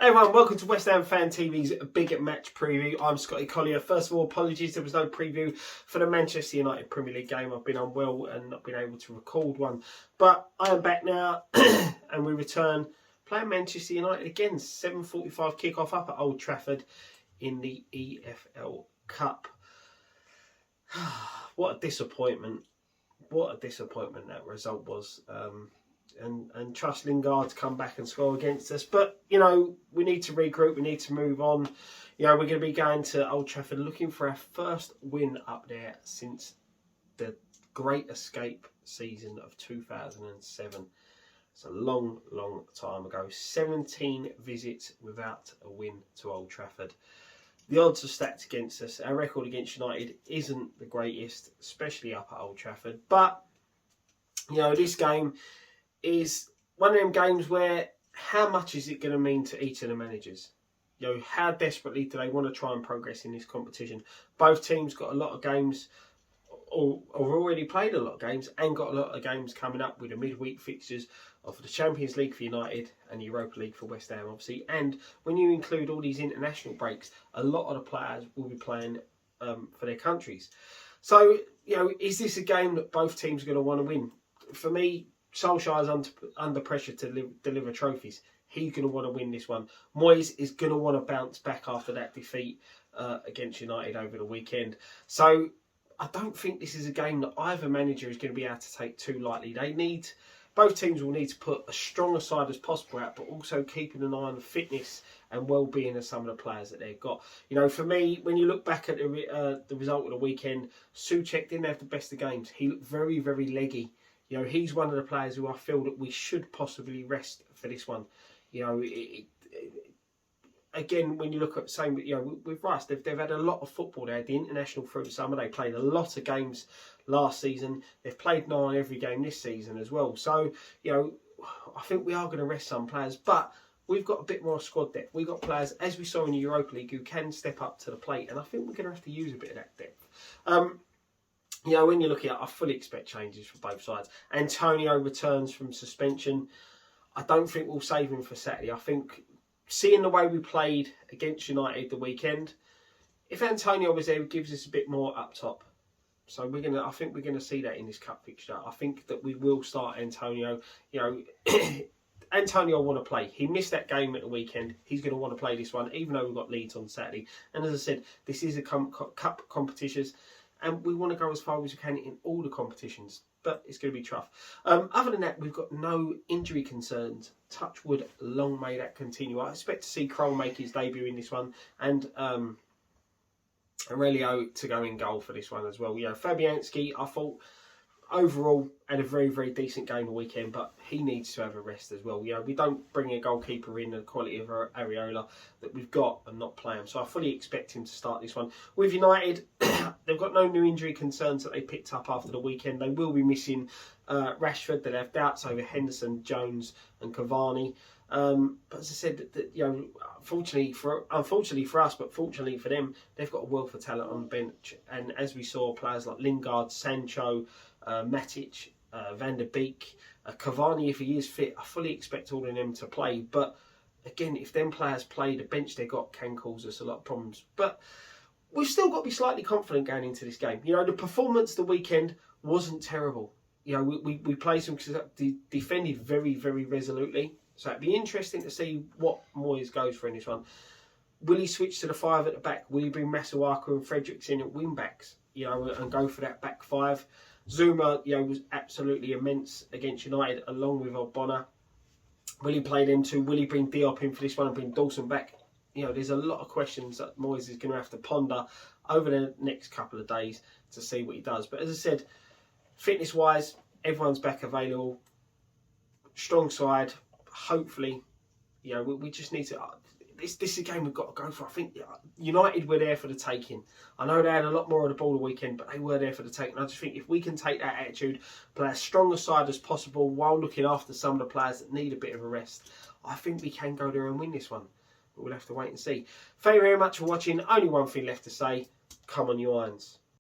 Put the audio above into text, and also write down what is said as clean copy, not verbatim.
Hey everyone, welcome to West Ham Fan TV's Big Match Preview. I'm Scotty Collier. First of all, apologies there was no preview for the Manchester United Premier League game. I've been unwell and not been able to record one. But I am back now and we return playing Manchester United again. 7:45 kick-off up at Old Trafford in the EFL Cup. What a disappointment. What a disappointment that result was. And trust Lingard to come back and score against us. But, you know, we need to regroup. We need to move on. You know, we're going to be going to Old Trafford looking for our first win up there since the Great Escape season of 2007. It's a long, long time ago. 17 visits without a win to Old Trafford. The odds are stacked against us. Our record against United isn't the greatest, especially up at Old Trafford. But, you know, this game is one of them games where how much is it going to mean to each of the managers? You know, how desperately do they want to try and progress in this competition? Both teams got a lot of games, or already played a lot of games, and got a lot of games coming up with the midweek fixtures of the Champions League for United and the Europa League for West Ham, obviously. And when you include all these international breaks, a lot of the players will be playing for their countries. So, you know, is this a game that both teams are going to want to win? For me, Solskjaer's under pressure to deliver trophies. He's going to want to win this one. Moyes is going to want to bounce back after that defeat against United over the weekend. So I don't think this is a game that either manager is going to be able to take too lightly. Both teams will need to put as strong a side as possible out, but also keeping an eye on the fitness and well-being of some of the players that they've got. You know, for me, when you look back at the result of the weekend, Souček didn't have the best of games. He looked very, very leggy. You know, he's one of the players who I feel that we should possibly rest for this one. You know, again, when you look at saying, you know, with Rice, they've had a lot of football. They had the international through the summer. They played a lot of games last season. They've played 9 every game this season as well. So, you know, I think we are going to rest some players, but we've got a bit more squad depth. We've got players, as we saw in the Europa League, who can step up to the plate, and I think we're going to have to use a bit of that depth. You know, when you're looking at, I fully expect changes for both sides. Antonio returns from suspension. I don't think we'll save him for Saturday. I think, seeing the way we played against United the weekend, if Antonio was there, it gives us a bit more up top. So I think we're gonna see that in this cup fixture. I think that we will start Antonio. You know, Antonio will want to play. He missed that game at the weekend. He's going to want to play this one, even though we've got Leeds on Saturday. And as I said, this is a cup competition. And we want to go as far as we can in all the competitions. But it's going to be tough. Other than that, we've got no injury concerns. Touch wood, long may that continue. I expect to see Kroll make his debut in this one. And Aurelio to go in goal for this one as well. You know, Fabianski, I thought, overall, had a very, very decent game the weekend, but he needs to have a rest as well. You know, we don't bring a goalkeeper in the quality of Areola that we've got and not play him. So I fully expect him to start this one. With United, they've got no new injury concerns that they picked up after the weekend. They will be missing Rashford. They have doubts over Henderson, Jones and Cavani. But as I said, you know, unfortunately for us, but fortunately for them, they've got a wealth of talent on the bench. And as we saw, players like Lingard, Sancho, Matic, Van der Beek, Cavani, if he is fit, I fully expect all of them to play. But again, if them players play, the bench they got can cause us a lot of problems. But we've still got to be slightly confident going into this game. You know, the performance the weekend wasn't terrible. You know, we played some, defended very, very resolutely. So it'd be interesting to see what Moyes goes for in this one. Will he switch to the 5 at the back? Will he bring Masuaku and Fredericks in at wing backs? You know, and go for that back 5. Zuma, you know, was absolutely immense against United, along with Ogbonna. Will he play them 2? Will he bring Diop in for this one and bring Dawson back? You know, there's a lot of questions that Moyes is going to have to ponder over the next couple of days to see what he does. But as I said, fitness-wise, everyone's back available. Strong side. Hopefully, you know, we just need to. This is a game we've got to go for. I think United were there for the taking. I know they had a lot more of the ball the weekend, but they were there for the taking. I just think if we can take that attitude, play as strong a side as possible while looking after some of the players that need a bit of a rest, I think we can go there and win this one. But we'll have to wait and see. Thank you very much for watching. Only one thing left to say. Come on, you Irons.